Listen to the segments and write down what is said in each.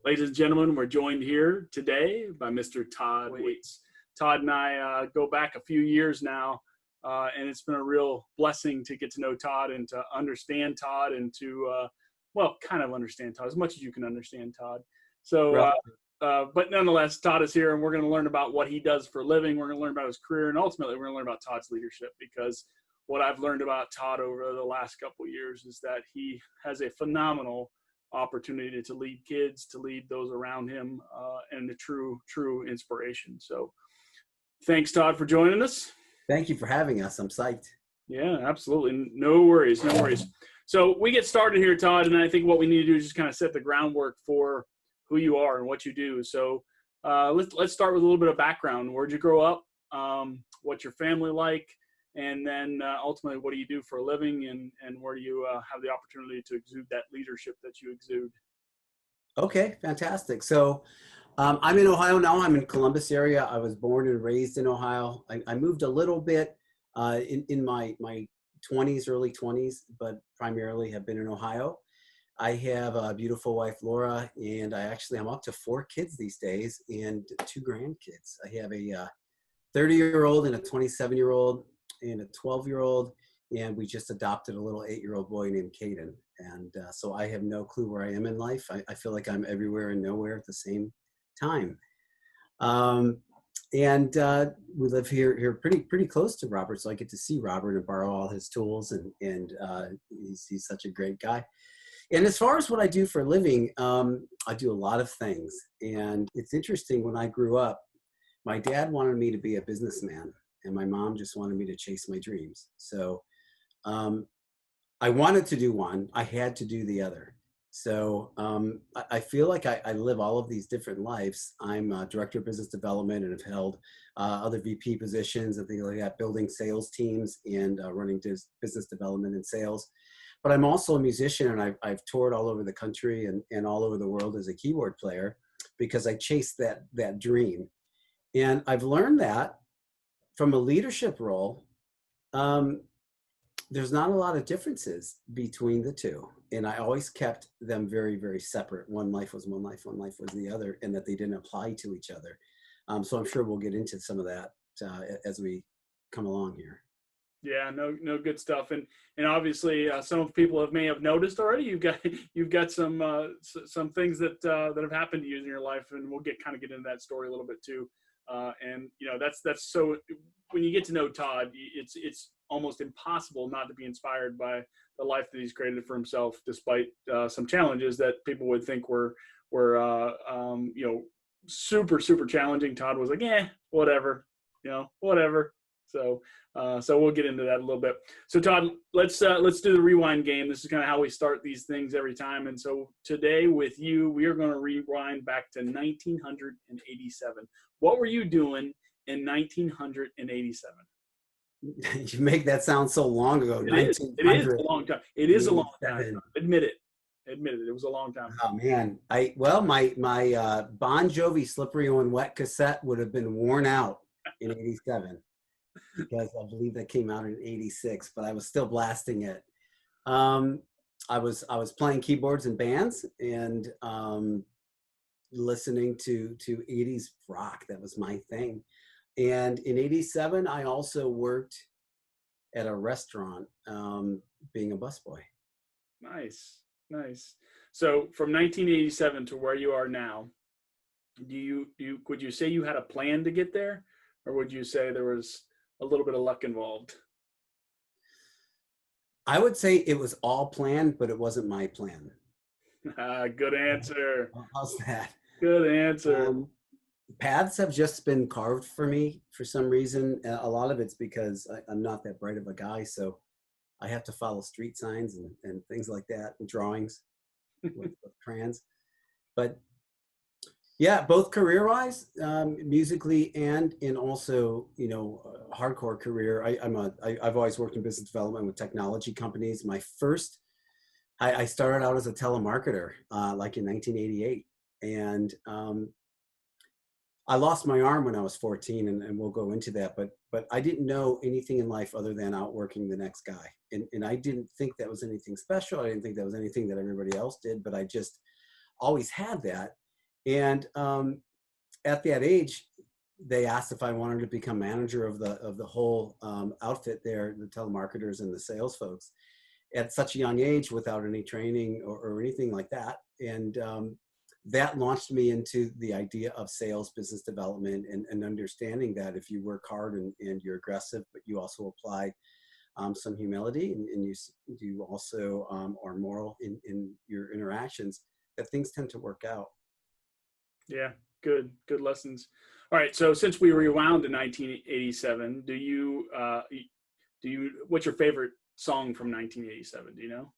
Ladies and gentlemen, we're joined here today by Mr. Todd Waites. Todd and I go back a few years now, and it's been a real blessing to get to know Todd and to understand Todd and to, kind of understand Todd as much as you can understand Todd. So, but nonetheless, Todd is here, and we're going to learn about what he does for a living. We're going to learn about his career, and ultimately, we're going to learn about Todd's leadership, because what I've learned about Todd over the last couple of years is that he has a phenomenal opportunity to lead kids, to lead those around him, and a true inspiration. So thanks, Todd, for joining us. Thank you for having us. I'm psyched. Yeah, absolutely. No worries. So we get started here, Todd, and I think what we need to do is just kind of set the groundwork for who you are and what you do. So let's start with a little bit of background. Where'd you grow up? What's your family like? And then ultimately, what do you do for a living, and where do you have the opportunity to exude that leadership that you exude? Okay, fantastic. So I'm in Ohio now. I'm in Columbus area. I was born and raised in Ohio. I moved a little bit in my 20s, early 20s, but primarily have been in Ohio. I have a beautiful wife, Laura, and I'm up to 4 kids these days and 2 grandkids. I have a 30-year-old and a 27-year-old and a 12-year-old, and we just adopted a little 8-year-old boy named Caden. And so I have no clue where I am in life. I feel like I'm everywhere and nowhere at the same time. And we live here pretty close to Robert, so I get to see Robert and borrow all his tools, and he's such a great guy. And as far as what I do for a living, I do a lot of things. And it's interesting, when I grew up, my dad wanted me to be a businessman, and my mom just wanted me to chase my dreams. So I wanted to do one. I had to do the other. So I feel like I live all of these different lives. I'm a director of business development and have held other VP positions and things like that, building sales teams and running business development and sales. But I'm also a musician, and I've toured all over the country and all over the world as a keyboard player, because I chased that dream. And I've learned that from a leadership role, there's not a lot of differences between the two. And I always kept them very, very separate. One life was one life, one life was the other, and that they didn't apply to each other. So I'm sure we'll get into some of that as we come along here. Yeah, no good stuff. And obviously some people may have noticed already, you've got some things that have happened to you in your life, and we'll get into that story a little bit too. And that's so, when you get to know Todd, it's almost impossible not to be inspired by the life that he's created for himself, despite some challenges that people would think were super challenging. Todd was like, whatever. So we'll get into that a little bit. So Todd, let's do the rewind game. This is kind of how we start these things every time. And so today with you, we are going to rewind back to 1987. What were you doing in 1987? You make that sound so long ago. It is a long time. It is a long time. Admit it. It was a long time. Oh man. My Bon Jovi Slippery When Wet cassette would have been worn out in 87. Because I believe that came out in 86, but I was still blasting it. I was playing keyboards in bands and listening to 80s rock. That was my thing. And in 87, I also worked at a restaurant, being a busboy. Nice. So from 1987 to where you are now, would you say you had a plan to get there, or would you say there was a little bit of luck involved? I would say it was all planned, but it wasn't my plan. Good answer. How's that? Good answer. Paths have just been carved for me for some reason. A lot of it's because I'm not that bright of a guy, so I have to follow street signs and things like that, and drawings with crayons. But yeah, both career-wise, musically and also, hardcore career. I've always worked in business development with technology companies. I started out as a telemarketer, like in 1988, and I lost my arm when I was 14, and we'll go into that. But I didn't know anything in life other than outworking the next guy, and I didn't think that was anything special. I didn't think that was anything that everybody else did, but I just always had that. And at that age, they asked if I wanted to become manager of the whole outfit there, the telemarketers and the sales folks, at such a young age without any training or anything like that. And that launched me into the idea of sales, business development, and understanding that if you work hard and you're aggressive, but you also apply some humility and you also are moral in your interactions, that things tend to work out. Yeah, good lessons. All right, so since we rewound to 1987, what's your favorite song from 1987? Do you know?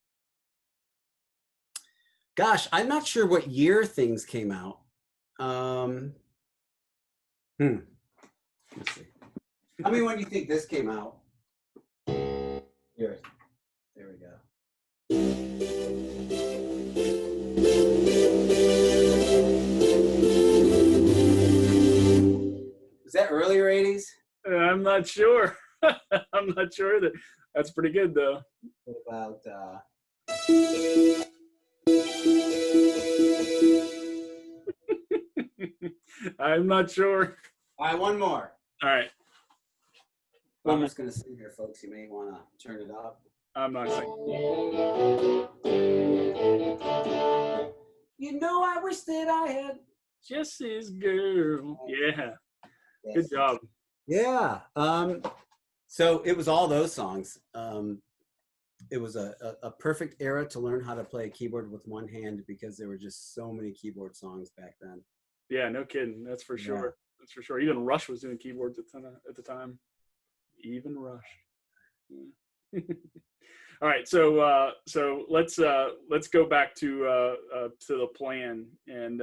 Gosh, I'm not sure what year things came out. Let's see. I mean, when do you think this came out? Here, there we go. Is that earlier 80s? I'm not sure. I'm not sure. That's pretty good though. What about I'm not sure. all right, one more. All right. I'm just going to sing here, folks. You may want to turn it up. I'm not saying. You know, I wish that I had Jesse's girl. Yeah. Yes. Good job. Yeah. So it was all those songs. It was a perfect era to learn how to play a keyboard with one hand because there were just so many keyboard songs back then. Yeah, no kidding. That's for sure. Yeah. That's for sure. Even Rush was doing keyboards at the time. Even Rush. Yeah. All right, so let's go back to the plan, and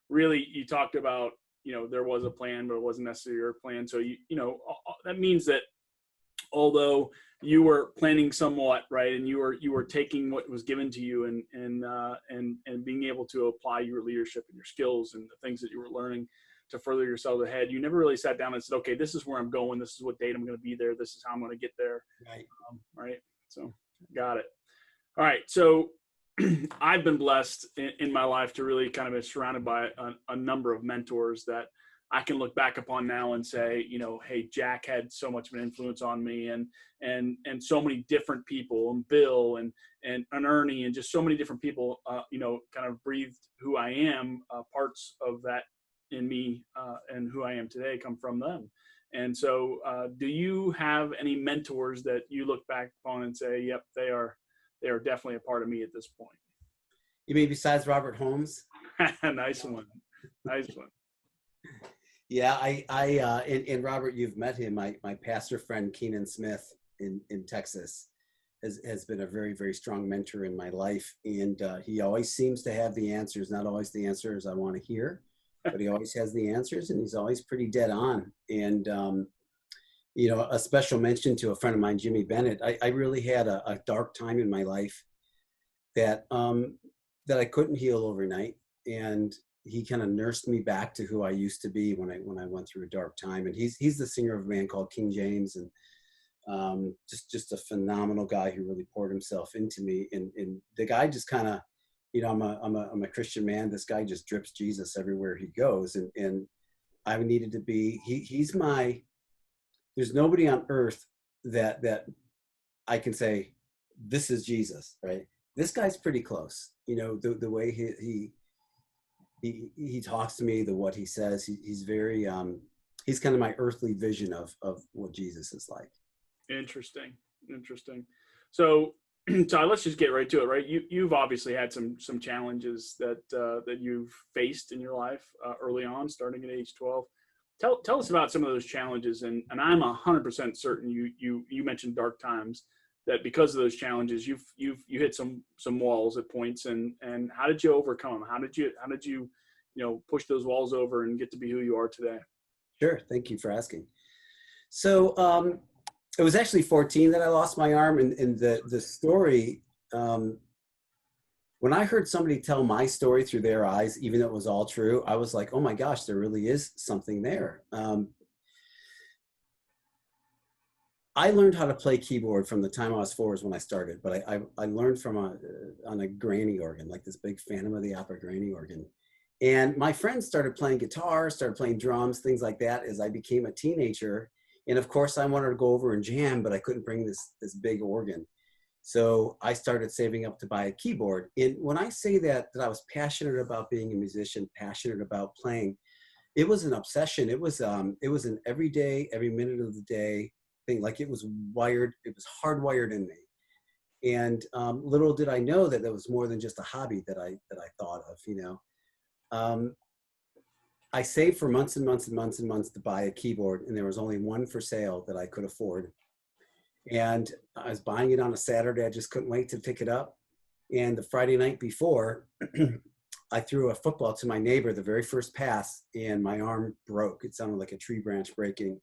really you talked about, you know, there was a plan, but it wasn't necessarily your plan. So you know that means that although you were planning somewhat, right, and you were taking what was given to you and being able to apply your leadership and your skills and the things that you were learning to further yourself ahead, you never really sat down and said, okay, this is where I'm going, this is what date I'm going to be there, this is how I'm going to get there. Right. Right. So got it. All right. So I've been blessed in my life to really kind of be surrounded by a number of mentors that I can look back upon now and say, you know, hey, Jack had so much of an influence on me, and so many different people, and Bill and Ernie, and just so many different people, you know, kind of breathed who I am. Parts of that in me and who I am today come from them. And so do you have any mentors that you look back upon and say, yep, they are definitely a part of me at this point? You mean besides Robert Holmes? Nice one. Nice one. Yeah, and Robert, you've met him. My pastor friend Keenan Smith in Texas has been a very, very strong mentor in my life, and he always seems to have the answers. Not always the answers I want to hear, but he always has the answers, and he's always pretty dead on. And you know, a special mention to a friend of mine, Jimmy Bennett. I really had a dark time in my life that I couldn't heal overnight, and he kind of nursed me back to who I used to be when I went through a dark time. And he's the singer of a band called King James, and just a phenomenal guy who really poured himself into me. And the guy just kind of, you know, I'm a Christian man. This guy just drips Jesus everywhere he goes, and I needed to be. He's my. There's nobody on earth that I can say this is Jesus, right? This guy's pretty close. You know, the way he talks to me, what he says, he's very he's kind of my earthly vision of what Jesus is like. Interesting. So let's just get right to it. Right, you've obviously had some challenges that you've faced in your life early on, starting at age 12. Tell us about some of those challenges, and I'm 100% certain you mentioned dark times, that because of those challenges you hit some walls at points, and how did you overcome them? How did you push those walls over and get to be who you are today? Sure, thank you for asking. So it was actually 14 that I lost my arm, and the story, when I heard somebody tell my story through their eyes, even though it was all true, I was like, oh my gosh, there really is something there. I learned how to play keyboard from the time I was 4 is when I started, but I learned on a granny organ, like this big Phantom of the Opera granny organ. And my friends started playing guitar, started playing drums, things like that as I became a teenager. And of course, I wanted to go over and jam, but I couldn't bring this big organ. So I started saving up to buy a keyboard. And when I say that I was passionate about being a musician, passionate about playing, it was an obsession. It was an everyday, every minute of the day thing. Like it was wired, it was hardwired in me. And little did I know that was more than just a hobby that I thought of. I saved for months and months and months and months to buy a keyboard, and there was only one for sale that I could afford. And I was buying it on a Saturday. I just couldn't wait to pick it up. And the Friday night before, I threw a football to my neighbor the very first pass, and my arm broke. It sounded like a tree branch breaking.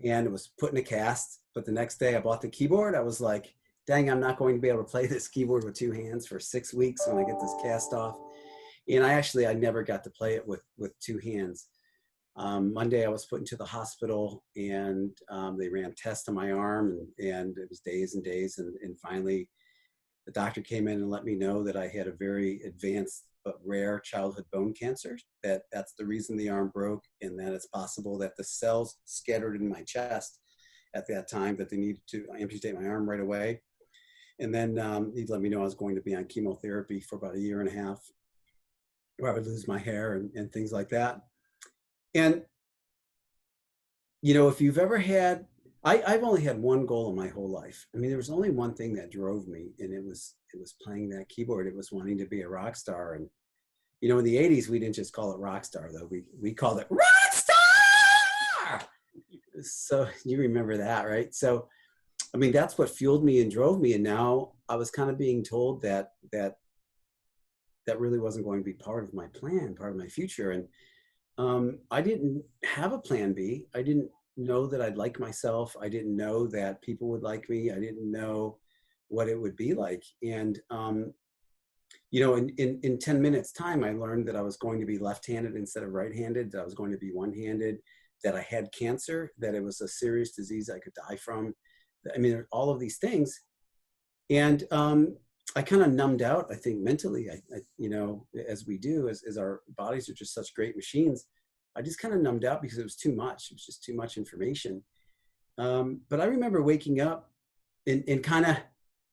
And it was put in a cast. But the next day I bought the keyboard. I was like, dang, I'm not going to be able to play this keyboard with two hands for 6 weeks when I get this cast off. And I never got to play it with two hands. Monday I was put into the hospital, and they ran tests on my arm, and it was days and days. And finally the doctor came in and let me know that I had a very advanced but rare childhood bone cancer. That's the reason the arm broke, and that it's possible that the cells scattered in my chest at that time, that they needed to amputate my arm right away. And then he let me know I was going to be on chemotherapy for about 1.5 years, where I would lose my hair and things like that. And, if you've ever had, I've only had one goal in my whole life. I mean, there was only one thing that drove me, and it was playing that keyboard. It was wanting to be a rock star. And, in the 80s, we didn't just call it rockstar, though. We called it rockstar. So you remember that, right? So, I mean, that's what fueled me and drove me. And now I was kind of being told that really wasn't going to be part of my plan, part of my future. And I didn't have a plan B. I didn't know that I'd like myself. I didn't know that people would like me. I didn't know what it would be like. And, in 10 minutes time, I learned that I was going to be left-handed instead of right-handed, that I was going to be one-handed, that I had cancer, that it was a serious disease I could die from. I mean, all of these things. And I kind of numbed out, I think, mentally, as we do, as our bodies are just such great machines. I just kind of numbed out because it was too much. It was just too much information. But I remember waking up and kind of,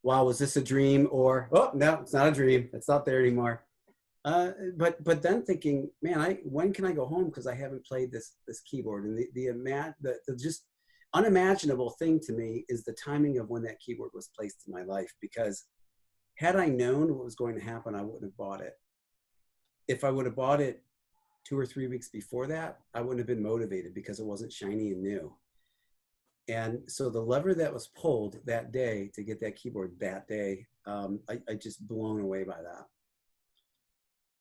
wow, was this a dream? Or, oh, no, it's not a dream. It's not there anymore. But then thinking, man, when can I go home? Because I haven't played this keyboard. And the just unimaginable thing to me is the timing of when that keyboard was placed in my life. Because had I known what was going to happen, I wouldn't have bought it. If I would have bought it 2 or 3 weeks before that, I wouldn't have been motivated because it wasn't shiny and new. And so the lever that was pulled that day to get that keyboard that day, I just blown away by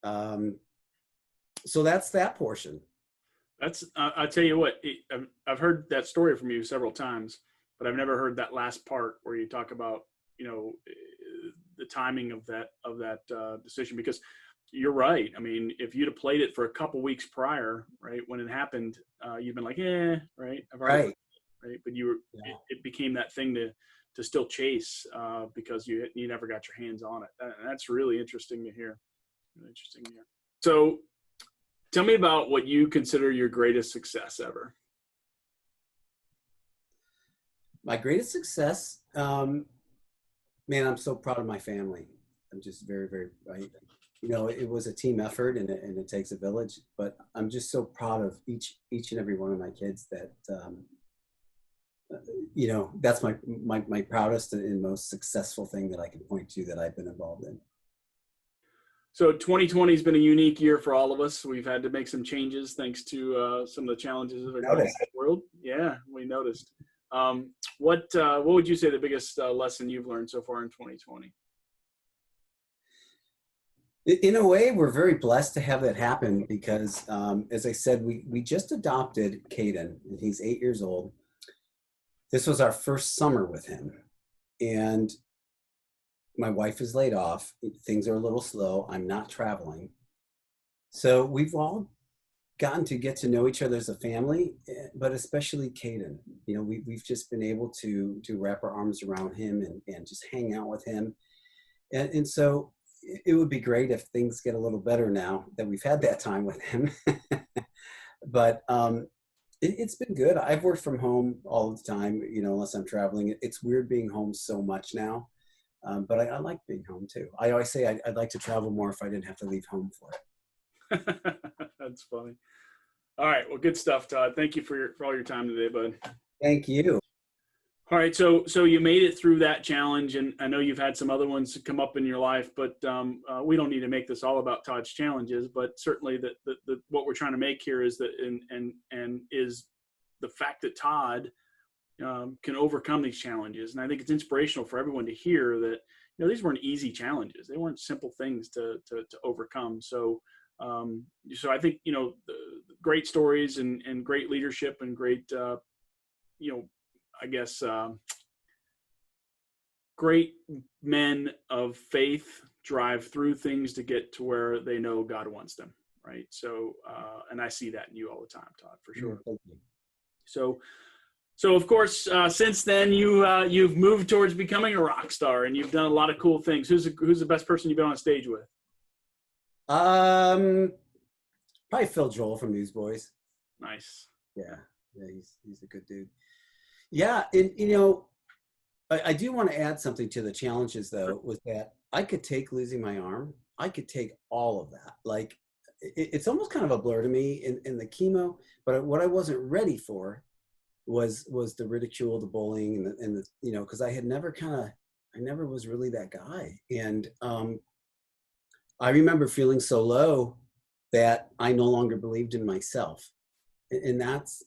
that. So that's that portion. That's, I tell you what, I've heard that story from you several times, but I've never heard that last part where you talk about, the timing of that decision, because you're right. I mean, if you'd have played it for a couple weeks prior, right, when it happened, you've been like, right, I've already Right. Right, but it became that thing to still chase because you never got your hands on it. That's really interesting to hear. Really interesting to hear. So, tell me about what you consider your greatest success ever. My greatest success, man, I'm so proud of my family. I'm just very, very, it was a team effort, and it takes a village, but I'm just so proud of each and every one of my kids that, that's my proudest and most successful thing that I can point to that I've been involved in. So 2020 has been a unique year for all of us. We've had to make some changes thanks to some of the challenges that are going on in the world. Yeah, we noticed. What would you say the biggest lesson you've learned so far in 2020? In a way, we're very blessed to have that happen because, as I said, we just adopted Caden, and he's 8 years old. This was our first summer with him, and my wife is laid off. Things are a little slow. I'm not traveling. So we've all gotten to get to know each other as a family, but especially Caden. We've just been able to wrap our arms around him and just hang out with him. And so, it would be great if things get a little better now that we've had that time with him. But it's been good. I've worked from home all the time, you know, unless I'm traveling. It's weird being home so much now, but I like being home too. I always say I'd like to travel more if I didn't have to leave home for it. That's funny. All right. Well, good stuff, Todd. Thank you for all your time today, bud. Thank you. All right. So you made it through that challenge, and I know you've had some other ones come up in your life, but we don't need to make this all about Todd's challenges, but certainly the what we're trying to make here is that, and is the fact that Todd can overcome these challenges. And I think it's inspirational for everyone to hear that, you know, these weren't easy challenges. They weren't simple things to overcome. So I think, you know, the great stories and great leadership and great, you know, I guess, great men of faith drive through things to get to where they know God wants them. Right. So, and I see that in you all the time, Todd, for sure. Thank you. So of course, since then you've moved towards becoming a rock star, and you've done a lot of cool things. Who's the best person you've been on stage with? Probably Phil Joel from Newsboys. Nice. Yeah, he's a good dude. Yeah, and you know, I do want to add something to the challenges though, was that I could take losing my arm. I could take all of that. Like it's almost kind of a blur to me in the chemo, but what I wasn't ready for was the ridicule, the bullying, and the you know, because I never was really that guy. And I remember feeling so low that I no longer believed in myself. And that's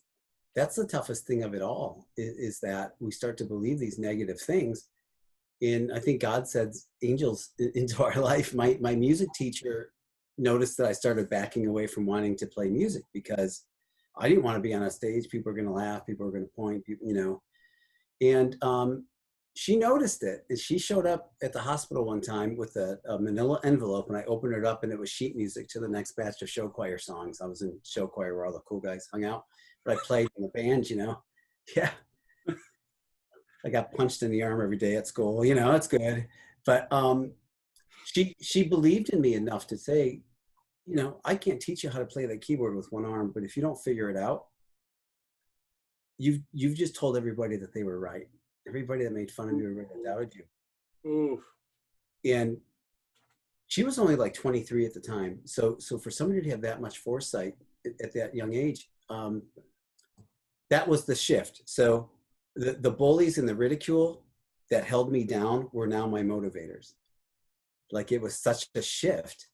the toughest thing of it all, is that we start to believe these negative things. And I think God sends angels into our life. My music teacher noticed that I started backing away from wanting to play music because I didn't want to be on a stage. People are going to laugh. People are going to point, you know. And she noticed it. And she showed up at the hospital one time with a manila envelope, and I opened it up, and it was sheet music to the next batch of show choir songs. I was in show choir where all the cool guys hung out, but I played in the band, you know. Yeah. I got punched in the arm every day at school, you know, it's good. But she believed in me enough to say, you know, I can't teach you how to play the keyboard with one arm, but if you don't figure it out, you've just told everybody that they were right. Everybody that made fun of you, everybody that doubted you. Oof. And she was only like 23 at the time. So for somebody to have that much foresight at that young age, that was the shift. So the bullies and the ridicule that held me down were now my motivators. Like it was such a shift.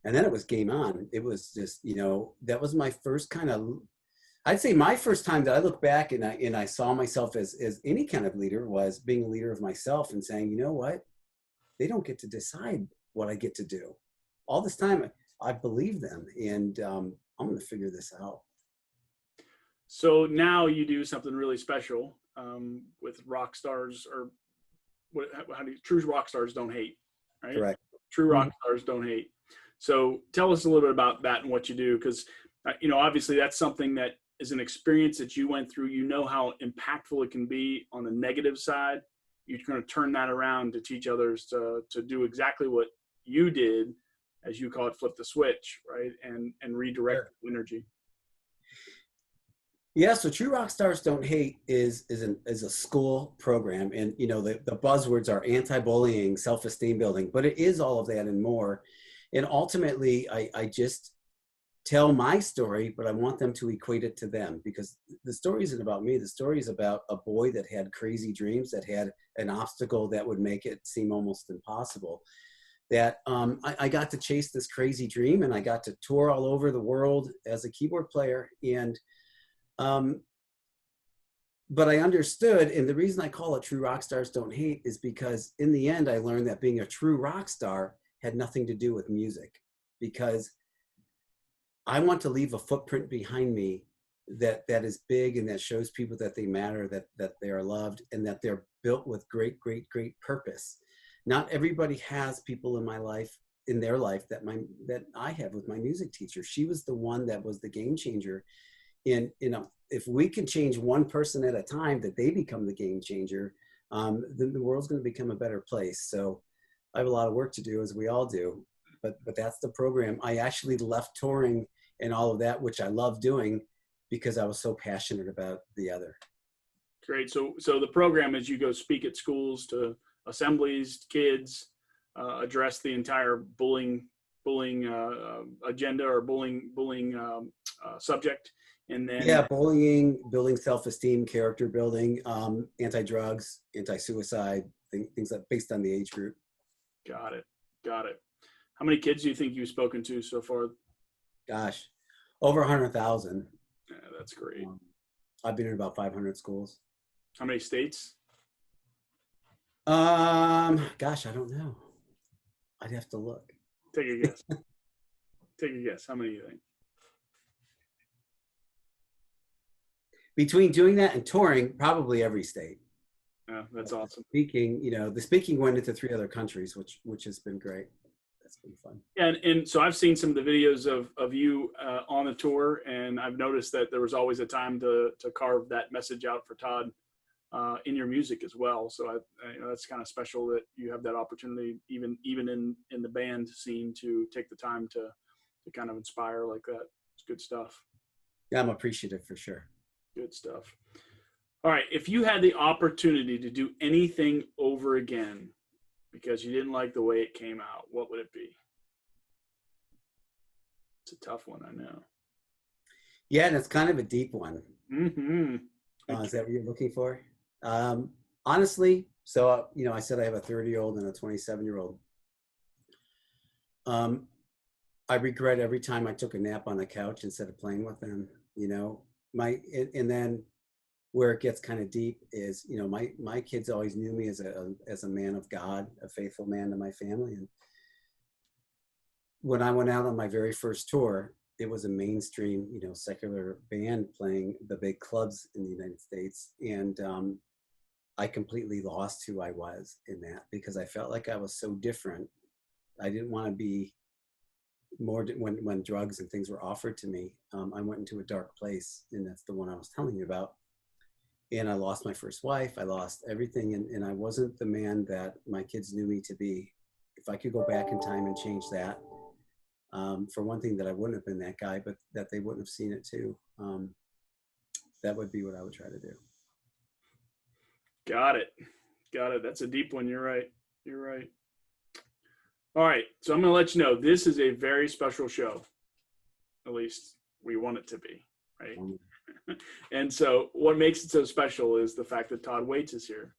And then it was game on. It was just, you know, that was my first kind of, I'd say my first time that I look back and I saw myself as any kind of leader was being a leader of myself and saying, you know what, they don't get to decide what I get to do. All this time I believe them, and I'm going to figure this out. So now you do something really special with rock stars, or true rock stars don't hate, right? Correct. True rock stars don't hate. So tell us a little bit about that and what you do, because you know, obviously that's something that is an experience that you went through. You know how impactful it can be on the negative side. You're going to turn that around to teach others to do exactly what you did, as you call it, flip the switch, right? And redirect energy. Yeah, so True Rock Stars Don't Hate is a school program, and you know the buzzwords are anti-bullying, self-esteem building, but it is all of that and more. And ultimately, I just tell my story, but I want them to equate it to them, because the story isn't about me. The story is about a boy that had crazy dreams, that had an obstacle that would make it seem almost impossible. That I got to chase this crazy dream, and I got to tour all over the world as a keyboard player. And but I understood, and the reason I call it True Rock Stars Don't Hate is because in the end, I learned that being a true rock star had nothing to do with music, because I want to leave a footprint behind me that is big and that shows people that they matter, that they are loved, and that they're built with great, great, great purpose. Not everybody has people in my life, in their life, that I have with my music teacher. She was the one that was the game changer. And you know, if we can change one person at a time, that they become the game changer, then the world's going to become a better place. So I have a lot of work to do, as we all do, but that's the program. I actually left touring and all of that, which I love doing, because I was so passionate about the other. Great. So the program is you go speak at schools, to assemblies, kids, address the entire bullying agenda, or bullying subject, and then Yeah, bullying, building self-esteem, character building, anti-drugs, anti-suicide, things that based on the age group. Got it. How many kids do you think you've spoken to so far? Gosh, over 100,000. Yeah, that's great. I've been in about 500 schools. How many states? Gosh, I don't know. I'd have to look. Take a guess. Take a guess. How many do you think? Between doing that and touring, probably every state. Yeah, that's awesome. Speaking, the speaking went into 3 other countries, which has been great. That's been fun. And so I've seen some of the videos of you on the tour, and I've noticed that there was always a time to carve that message out for Todd in your music as well. So that's kind of special that you have that opportunity, even in the band scene, to take the time to kind of inspire like that. It's good stuff. Yeah, I'm appreciative for sure. Good stuff. All right. If you had the opportunity to do anything over again because you didn't like the way it came out, what would it be? It's a tough one, I know. Yeah, and it's kind of a deep one. Mm-hmm. Is that what you're looking for? Honestly, so, I said I have a 30-year-old and a 27-year-old. I regret every time I took a nap on the couch instead of playing with them, and then where it gets kind of deep is, my kids always knew me as a man of God, a faithful man to my family. And when I went out on my very first tour, it was a mainstream, secular band playing the big clubs in the United States. And I completely lost who I was in that, because I felt like I was so different. I didn't want to be more when drugs and things were offered to me. I went into a dark place, and that's the one I was telling you about. And I lost my first wife. I lost everything. And I wasn't the man that my kids knew me to be. If I could go back in time and change that, for one thing, that I wouldn't have been that guy, but that they wouldn't have seen it too. That would be what I would try to do. Got it. That's a deep one. You're right. All right. So I'm going to let you know, this is a very special show. At least we want it to be, right? And so what makes it so special is the fact that Todd Waites is here,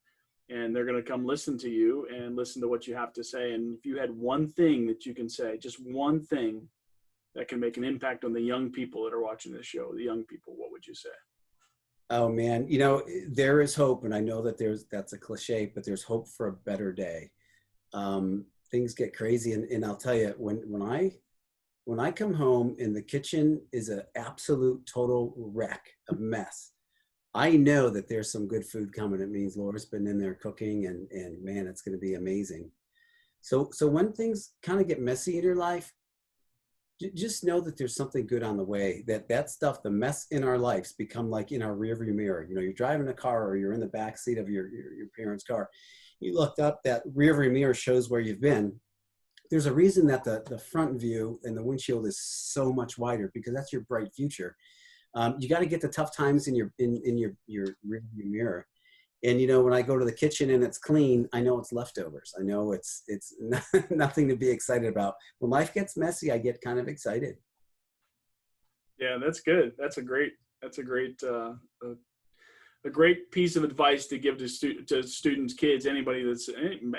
and they're going to come listen to you and listen to what you have to say. And if you had one thing that you can say, just one thing that can make an impact on the young people that are watching this show, the young people, what would you say? Oh man, there is hope, and I know that that's a cliche, but there's hope for a better day. Things get crazy, and I'll tell you, when I come home and the kitchen is an absolute total wreck, a mess, I know that there's some good food coming. It means Laura's been in there cooking, and man, it's going to be amazing. So when things kind of get messy in your life, just know that there's something good on the way. That stuff, the mess in our lives, become like in our rearview mirror. You're driving a car, or you're in the back seat of your parents' car. You looked up, that rearview mirror shows where you've been. There's a reason that the front view and the windshield is so much wider, because that's your bright future. You got to get the tough times in your rearview mirror. And when I go to the kitchen and it's clean, I know it's leftovers. I know it's nothing to be excited about. When life gets messy, I get kind of excited. Yeah, that's good. That's a great piece of advice to give to students, kids, anybody that's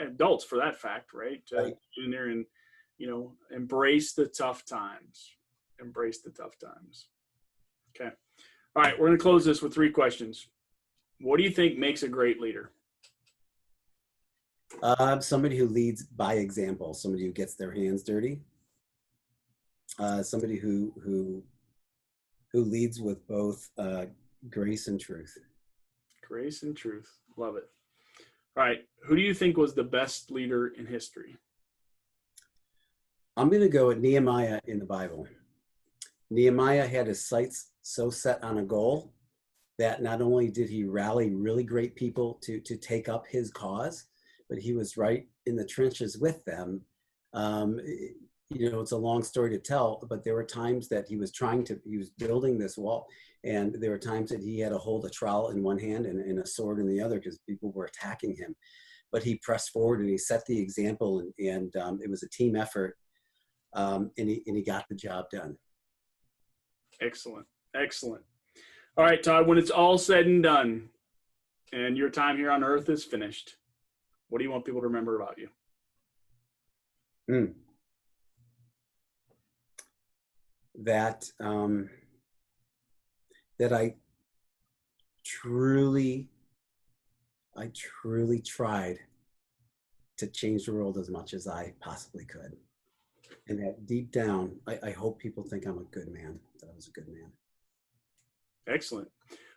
adults for that fact, right? Right. In there and embrace the tough times. Embrace the tough times. Okay. All right, we're going to close this with 3 questions. What do you think makes a great leader? Somebody who leads by example, somebody who gets their hands dirty, somebody who leads with both grace and truth. Grace and truth. Love it. All right. Who do you think was the best leader in history? I'm going to go with Nehemiah in the Bible. Nehemiah had his sights so set on a goal that not only did he rally really great people to take up his cause, but he was right in the trenches with them. Um, it's a long story to tell, but there were times that he was building this wall, and there were times that he had to hold a trowel in one hand and a sword in the other because people were attacking him. But he pressed forward and he set the example, and it was a team effort, and he got the job done. Excellent. Excellent. All right, Todd, when it's all said and done and your time here on earth is finished, what do you want people to remember about you? That I truly tried to change the world as much as I possibly could. And that deep down, I hope people think I'm a good man, that I was a good man. Excellent.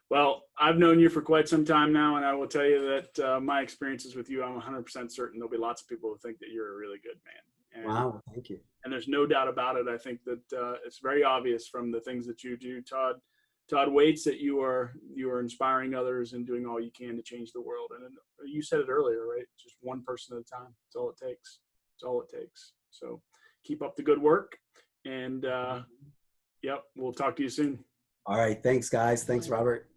Well, I've known you for quite some time now, and I will tell you that my experiences with you, I'm 100% certain there'll be lots of people who think that you're a really good man. And, wow, thank you. And there's no doubt about it. I think that it's very obvious from the things that you do, Todd Waites, that you are inspiring others and doing all you can to change the world. And you said it earlier, right? Just one person at a time. That's all it takes. That's all it takes. So keep up the good work. And yep, we'll talk to you soon. All right. Thanks, guys. Thanks, Robert.